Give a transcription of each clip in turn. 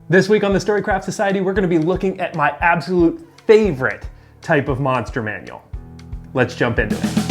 This week on the Storycraft Society, we're going to be looking at my absolute favorite type of monster manual. Let's jump into it.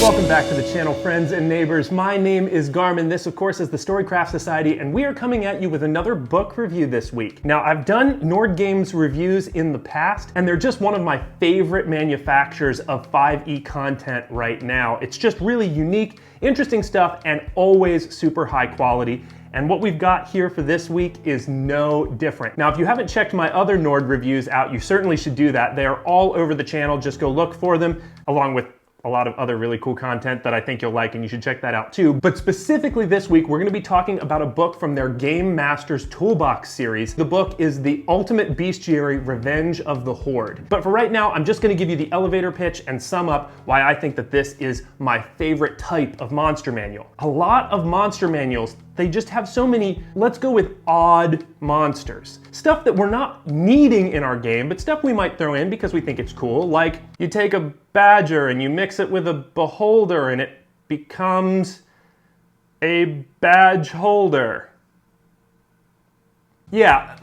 Welcome back to the channel, friends and neighbors. My name is Garmin. This, of course, is the Storycraft Society, and we are coming at you with another book review this week. Now, I've done Nord Games reviews in the past, and they're just one of my favorite manufacturers of 5e content right now. It's just really unique, interesting stuff, and always super high quality. And what we've got here for this week is no different. Now, if you haven't checked my other Nord reviews out, you certainly should do that. They are all over the channel. Just go look for them, along with a lot of other really cool content that I think you'll like, and you should check that out too. But specifically this week, we're gonna be talking about a book from their Gamemasters Toolbox series. The book is The Ultimate Bestiary: Revenge of the Horde. But for right now, I'm just gonna give you the elevator pitch and sum up why I think that this is my favorite type of monster manual. A lot of monster manuals, they just have so many, let's go with odd monsters. Stuff that we're not needing in our game, but stuff we might throw in because we think it's cool. Like you take a badger and you mix it with a beholder and it becomes a badge holder. Yeah,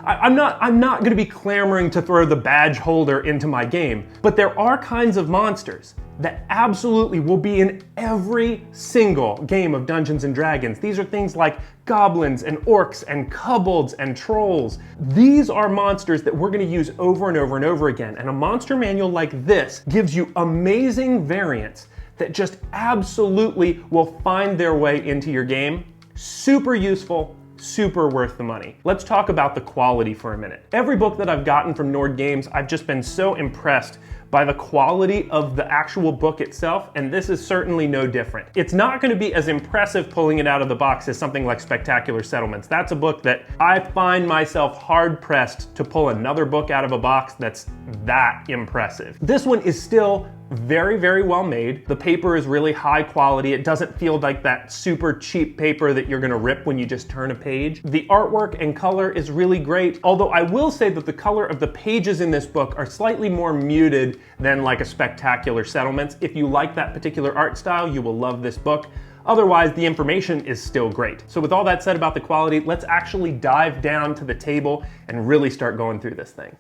I'm not gonna be clamoring to throw the badge holder into my game, but there are kinds of monsters that absolutely will be in every single game of Dungeons and Dragons. These are things like goblins and orcs and kobolds and trolls. These are monsters that we're gonna use over and over and over again. And a monster manual like this gives you amazing variants that just absolutely will find their way into your game. Super useful, super worth the money. Let's talk about the quality for a minute. Every book that I've gotten from Nord Games, I've just been so impressed by the quality of the actual book itself, and this is certainly no different. It's not going to be as impressive pulling it out of the box as something like Spectacular Settlements. That's a book that I find myself hard-pressed to pull another book out of a box that's that impressive. This one is still very, very well made. The paper is really high quality. It doesn't feel like that super cheap paper that you're gonna rip when you just turn a page. The artwork and color is really great, although I will say that the color of the pages in this book are slightly more muted than like a Spectacular Settlements. If you like that particular art style, you will love this book. Otherwise, the information is still great. So with all that said about the quality, let's actually dive down to the table and really start going through this thing.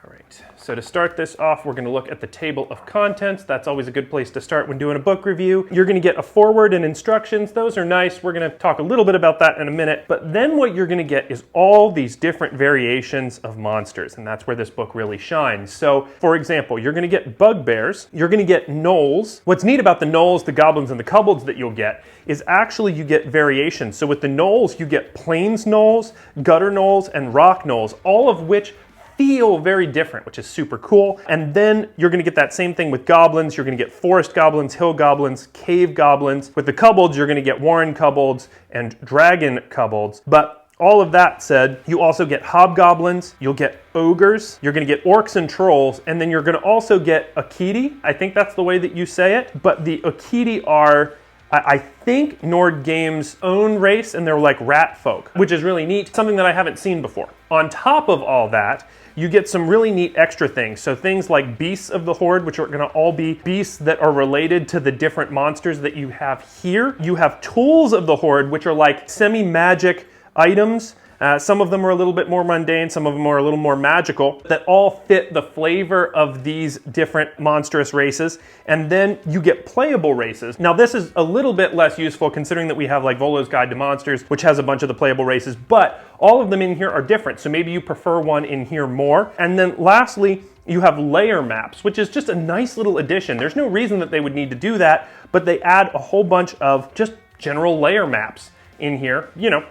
All right, so to start this off, we're gonna look at the table of contents. That's always a good place to start when doing a book review. You're gonna get a foreword and instructions. Those are nice. We're gonna talk a little bit about that in a minute. But then what you're gonna get is all these different variations of monsters, and that's where this book really shines. So, for example, you're gonna get bugbears, you're gonna get gnolls. What's neat about the gnolls, the goblins, and the kobolds that you'll get is actually you get variations. So with the gnolls, you get plains gnolls, gutter gnolls, and rock gnolls, all of which feel very different, which is super cool. And then you're gonna get that same thing with goblins. You're gonna get forest goblins, hill goblins, cave goblins. With the kobolds, you're gonna get warren kobolds and dragon kobolds. But all of that said, you also get hobgoblins, you'll get ogres, you're gonna get orcs and trolls, and then you're gonna also get Akiti. I think that's the way that you say it. But the Akiti are, I think, Nord Games' own race, and they're like rat folk, which is really neat, something that I haven't seen before. On top of all that, you get some really neat extra things. So things like beasts of the Horde, which are gonna all be beasts that are related to the different monsters that you have here. You have tools of the Horde, which are like semi-magic items. Some of them are a little bit more mundane, some of them are a little more magical, that all fit the flavor of these different monstrous races. And then you get playable races. Now this is a little bit less useful considering that we have like Volo's Guide to Monsters, which has a bunch of the playable races, but all of them in here are different. So maybe you prefer one in here more. And then lastly, you have layer maps, which is just a nice little addition. There's no reason that they would need to do that, but they add a whole bunch of just general layer maps in here. You know,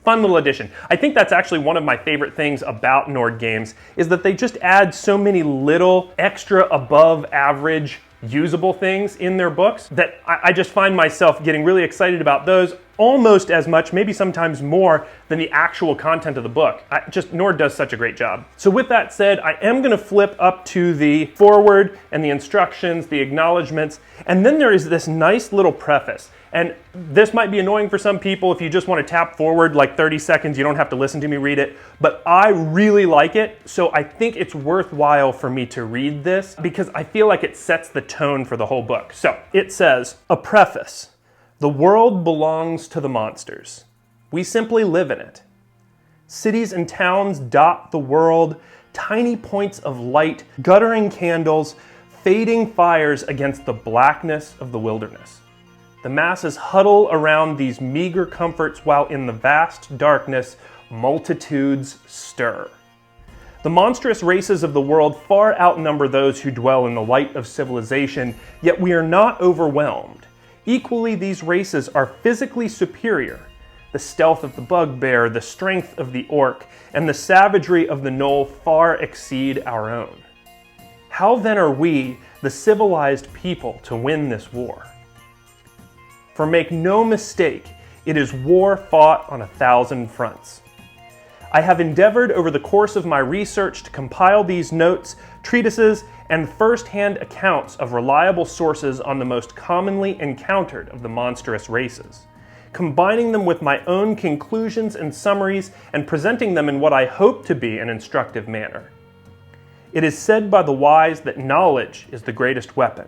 fun little addition. I think that's actually one of my favorite things about Nord Games, is that they just add so many little extra above average usable things in their books that I just find myself getting really excited about those. almost as much, maybe sometimes more, than the actual content of the book. Nord does such a great job. So with that said, I am going to flip up to the foreword and the instructions, the acknowledgments, and then there is this nice little preface. And this might be annoying for some people. If you just want to tap forward like 30 seconds, you don't have to listen to me read it. But I really like it, so I think it's worthwhile for me to read this because I feel like it sets the tone for the whole book. So it says, a preface. The world belongs to the monsters. We simply live in it. Cities and towns dot the world, tiny points of light, guttering candles, fading fires against the blackness of the wilderness. The masses huddle around these meager comforts while in the vast darkness, multitudes stir. The monstrous races of the world far outnumber those who dwell in the light of civilization, yet we are not overwhelmed. Equally, these races are physically superior. The stealth of the bugbear, the strength of the orc, and the savagery of the gnoll far exceed our own. How then are we, the civilized people, to win this war? For make no mistake, it is war fought on 1,000 fronts. I have endeavored over the course of my research to compile these notes, treatises, and first-hand accounts of reliable sources on the most commonly encountered of the monstrous races, combining them with my own conclusions and summaries and presenting them in what I hope to be an instructive manner. It is said by the wise that knowledge is the greatest weapon.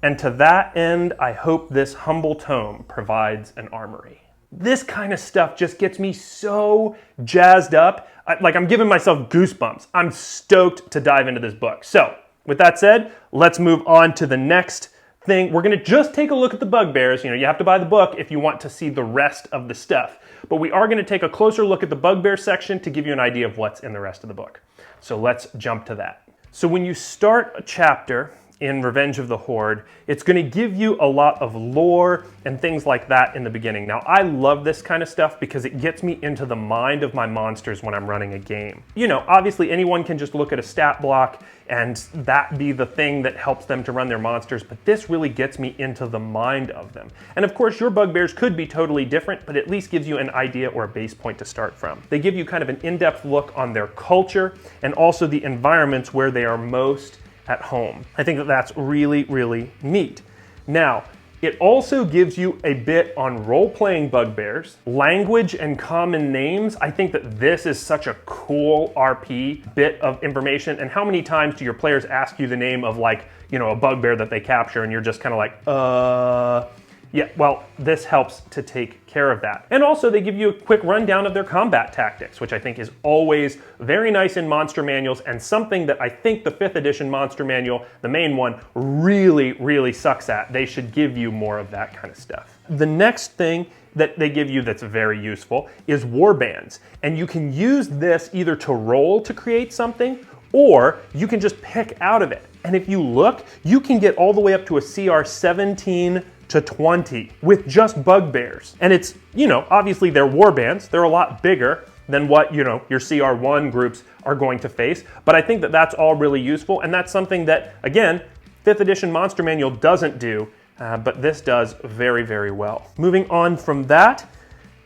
And to that end, I hope this humble tome provides an armory. This kind of stuff just gets me so jazzed up. Like I'm giving myself goosebumps. I'm stoked to dive into this book. So with that said, let's move on to the next thing. We're going to just take a look at the bugbears. You have to buy the book if you want to see the rest of the stuff. But we are going to take a closer look at the bugbear section to give you an idea of what's in the rest of the book. So let's jump to that. So when you start a chapter in Revenge of the Horde, it's going to give you a lot of lore and things like that in the beginning. Now, I love this kind of stuff because it gets me into the mind of my monsters when I'm running a game. Obviously anyone can just look at a stat block and that be the thing that helps them to run their monsters, but this really gets me into the mind of them. And of course, your bugbears could be totally different, but at least gives you an idea or a base point to start from. They give you kind of an in-depth look on their culture and also the environments where they are most at home. I think that that's really, really neat. Now, it also gives you a bit on role-playing bugbears, language and common names. I think that this is such a cool RP bit of information. And how many times do your players ask you the name of a bugbear that they capture and you're just kind of like, yeah, well, this helps to take care of that. And also they give you a quick rundown of their combat tactics, which I think is always very nice in monster manuals and something that I think the 5th edition monster manual, the main one, really, really sucks at. They should give you more of that kind of stuff. The next thing that they give you that's very useful is warbands. And you can use this either to roll to create something, or you can just pick out of it. And if you look, you can get all the way up to a CR 17 to 20 with just bugbears. And it's, obviously they're warbands. They're a lot bigger than what, your CR1 groups are going to face. But I think that that's all really useful. And that's something that, again, 5th edition Monster Manual doesn't do, but this does very, very well. Moving on from that,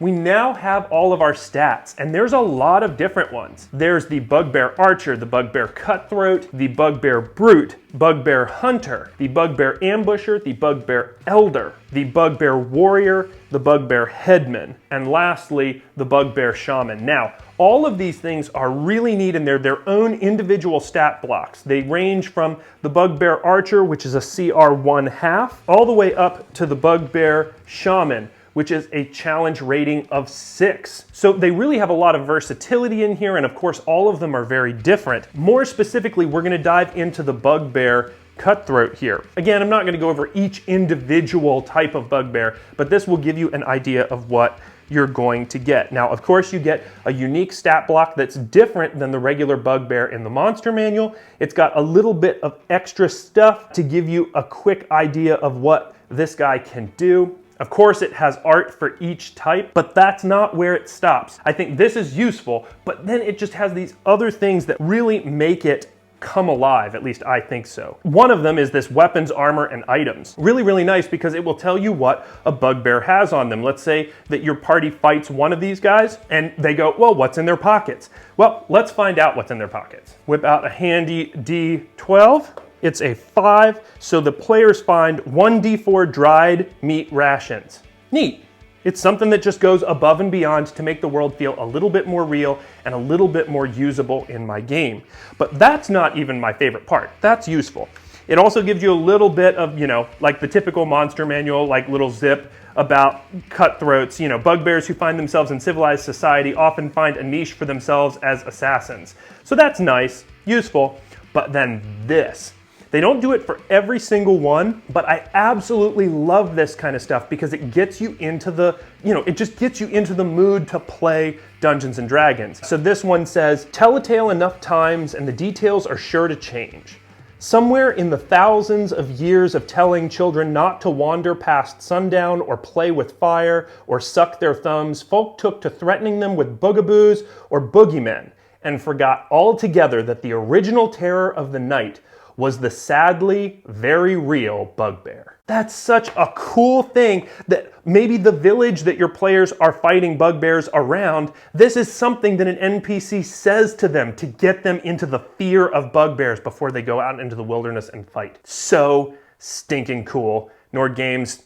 we now have all of our stats, and there's a lot of different ones. There's the Bugbear Archer, the Bugbear Cutthroat, the Bugbear Brute, Bugbear Hunter, the Bugbear Ambusher, the Bugbear Elder, the Bugbear Warrior, the Bugbear Headman, and lastly, the Bugbear Shaman. Now, all of these things are really neat and they're their own individual stat blocks. They range from the Bugbear Archer, which is a CR 1/2, all the way up to the Bugbear Shaman, which is a challenge rating of 6. So they really have a lot of versatility in here, and of course all of them are very different. More specifically, we're gonna dive into the Bugbear Cutthroat here. Again, I'm not gonna go over each individual type of bugbear, but this will give you an idea of what you're going to get. Now, of course, you get a unique stat block that's different than the regular bugbear in the monster manual. It's got a little bit of extra stuff to give you a quick idea of what this guy can do. Of course, it has art for each type, but that's not where it stops. I think this is useful, but then it just has these other things that really make it come alive, at least I think so. One of them is this weapons, armor, and items. Really, really nice because it will tell you what a bugbear has on them. Let's say that your party fights one of these guys and they go, well, what's in their pockets? Well, let's find out what's in their pockets. Whip out a handy D12. It's a 5, so the players find 1d4 dried meat rations. Neat. It's something that just goes above and beyond to make the world feel a little bit more real and a little bit more usable in my game. But that's not even my favorite part. That's useful. It also gives you a little bit of, like the typical monster manual, like little zip about cutthroats. Bugbears who find themselves in civilized society often find a niche for themselves as assassins. So that's nice, useful, but then this. They don't do it for every single one, but I absolutely love this kind of stuff because it gets you into the, it just gets you into the mood to play Dungeons and Dragons. So this one says, tell a tale enough times and the details are sure to change. Somewhere in the thousands of years of telling children not to wander past sundown or play with fire or suck their thumbs, folk took to threatening them with bugaboos or boogeymen and forgot altogether that the original terror of the night was the sadly very real bugbear. That's such a cool thing that maybe the village that your players are fighting bugbears around, this is something that an NPC says to them to get them into the fear of bugbears before they go out into the wilderness and fight. So stinking cool. Nord Games,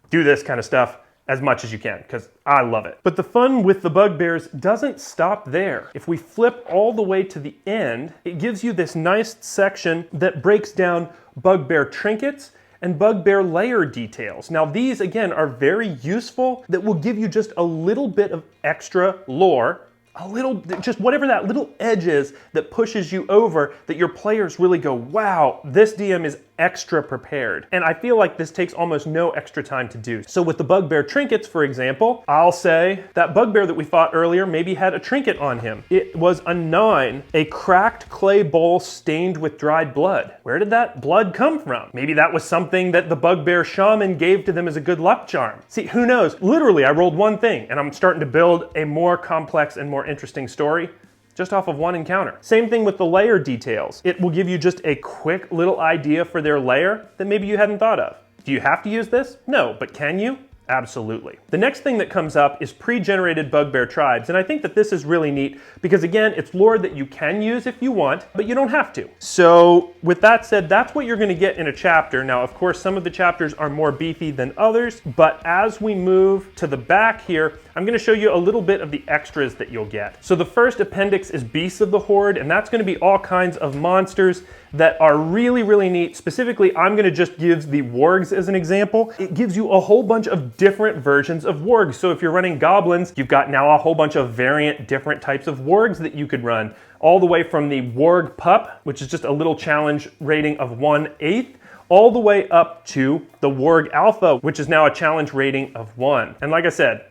do this kind of stuff as much as you can, because I love it. But the fun with the bugbears doesn't stop there. If we flip all the way to the end, it gives you this nice section that breaks down bugbear trinkets and bugbear layer details. Now these, again, are very useful that will give you just a little bit of extra lore, just whatever that little edge is that pushes you over, that your players really go, wow, this DM is extra prepared. And I feel like this takes almost no extra time to do. So with the bugbear trinkets, for example, I'll say that bugbear that we fought earlier maybe had a trinket on him. It was a 9, a cracked clay bowl stained with dried blood. Where did that blood come from? Maybe that was something that the bugbear shaman gave to them as a good luck charm. See, who knows? Literally, I rolled one thing and I'm starting to build a more complex and more interesting story just off of one encounter. Same thing with the layer details. It will give you just a quick little idea for their layer that maybe you hadn't thought of. Do you have to use this? No, but can you? Absolutely. The next thing that comes up is pre-generated bugbear tribes, and I think that this is really neat because, again, it's lore that you can use if you want, but you don't have to. So with that said, that's what you're going to get in a chapter. Now, of course, some of the chapters are more beefy than others, but as we move to the back here, I'm going to show you a little bit of the extras that you'll get. So the first appendix is Beasts of the Horde, and that's going to be all kinds of monsters that are really, really neat. Specifically, I'm going to just give the wargs as an example. It gives you a whole bunch of different versions of wargs. So if you're running goblins, you've got now a whole bunch of variant different types of wargs that you could run, all the way from the warg pup, which is just a little challenge rating of 1/8, all the way up to the warg alpha, which is now a challenge rating of 1. And like I said,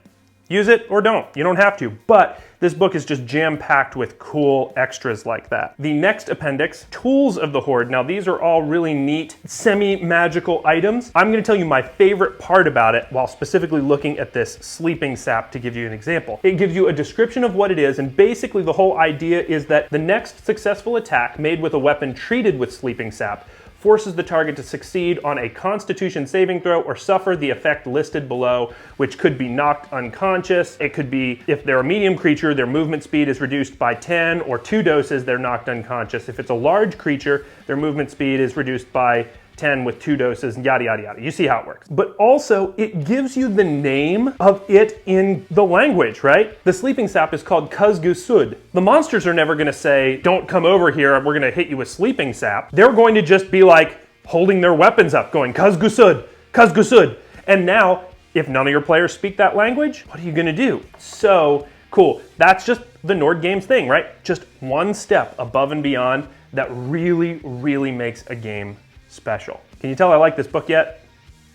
use it or don't. You don't have to, but this book is just jam-packed with cool extras like that. The next appendix, Tools of the Horde. Now these are all really neat, semi-magical items. I'm gonna tell you my favorite part about it while specifically looking at this sleeping sap to give you an example. It gives you a description of what it is, and basically the whole idea is that the next successful attack made with a weapon treated with sleeping sap forces the target to succeed on a Constitution saving throw or suffer the effect listed below, which could be knocked unconscious. It could be, if they're a medium creature, their movement speed is reduced by 10, or 2 doses, they're knocked unconscious. If it's a large creature, their movement speed is reduced by 10 with 2 doses, yada, yada, yada. You see how it works. But also, it gives you the name of it in the language, right? The sleeping sap is called Kuzgusud. The monsters are never gonna say, don't come over here, we're gonna hit you with sleeping sap. They're going to just be like, holding their weapons up, going, Kuzgusud, Kuzgusud. And now, if none of your players speak that language, what are you gonna do? So cool. That's just the Nord Games thing, right? Just one step above and beyond that really, really makes a game special. Can you tell I like this book yet?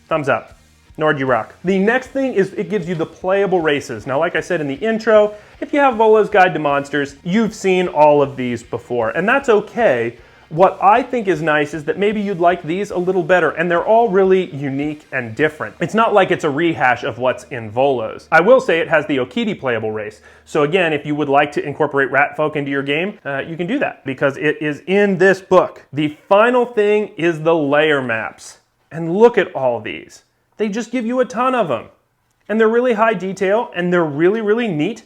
Thumbs up. Nord, you rock. The next thing is it gives you the playable races. Now, like I said in the intro, if you have Volo's Guide to Monsters, you've seen all of these before, and that's okay. What I think is nice is that maybe you'd like these a little better, and they're all really unique and different. It's not like it's a rehash of what's in Volos. I will say it has the Okiti playable race. So again, if you would like to incorporate Ratfolk into your game, you can do that because it is in this book. The final thing is the layer maps. And look at all these. They just give you a ton of them. And they're really high detail, and they're really, really neat.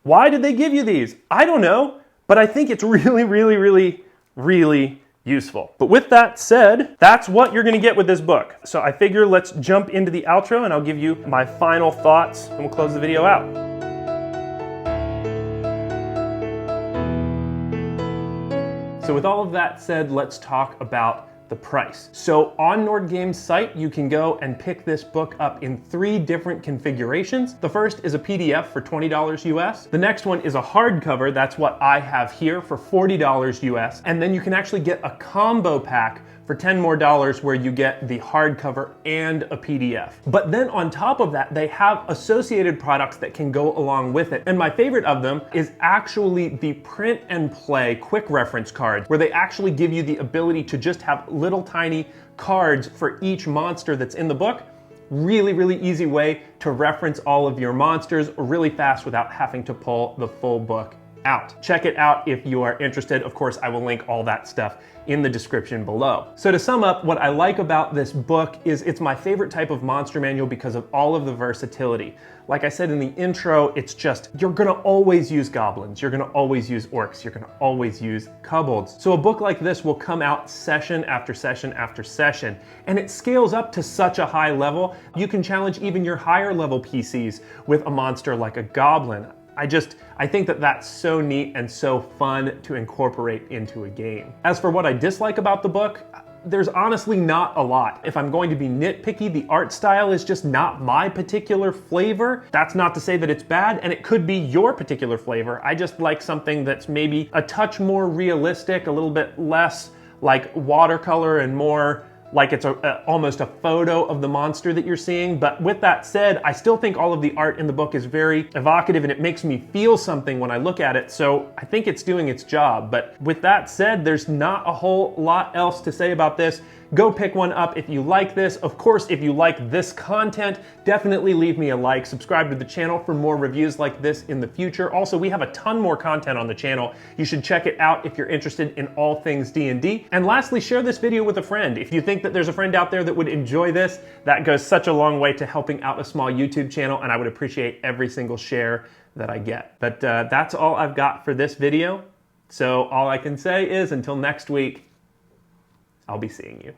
Why did they give you these? I don't know, but I think it's really, really, really, really useful. But with that said, that's what you're gonna get with this book. So I figure let's jump into the outro and I'll give you my final thoughts and we'll close the video out. So with all of that said, let's talk about the price. So on Nordgame's site, you can go and pick this book up in 3 different configurations. The first is a PDF for $20 US. The next one is a hardcover, that's what I have here, for $40 US. And then you can actually get a combo pack for $10 more where you get the hardcover and a PDF. But then on top of that, they have associated products that can go along with it. And my favorite of them is actually the print and play quick reference cards, where they actually give you the ability to just have little tiny cards for each monster that's in the book. Really, really easy way to reference all of your monsters really fast without having to pull the full book out. Check it out if you are interested. Of course, I will link all that stuff in the description below. So to sum up, what I like about this book is it's my favorite type of monster manual because of all of the versatility. Like I said in the intro, it's just, you're gonna always use goblins, you're gonna always use orcs, you're gonna always use kobolds. So a book like this will come out session after session after session, and it scales up to such a high level, you can challenge even your higher level PCs with a monster like a goblin. I think that that's so neat and so fun to incorporate into a game. As for what I dislike about the book, there's honestly not a lot. If I'm going to be nitpicky, the art style is just not my particular flavor. That's not to say that it's bad, and it could be your particular flavor. I just like something that's maybe a touch more realistic, a little bit less like watercolor and more like it's almost a photo of the monster that you're seeing. But with that said, I still think all of the art in the book is very evocative and it makes me feel something when I look at it. So I think it's doing its job. But with that said, there's not a whole lot else to say about this. Go pick one up if you like this. Of course, if you like this content, definitely leave me a like. Subscribe to the channel for more reviews like this in the future. Also, we have a ton more content on the channel. You should check it out if you're interested in all things D&D. And lastly, share this video with a friend. If you think that there's a friend out there that would enjoy this, that goes such a long way to helping out a small YouTube channel, and I would appreciate every single share that I get. But that's all I've got for this video. So all I can say is until next week, I'll be seeing you.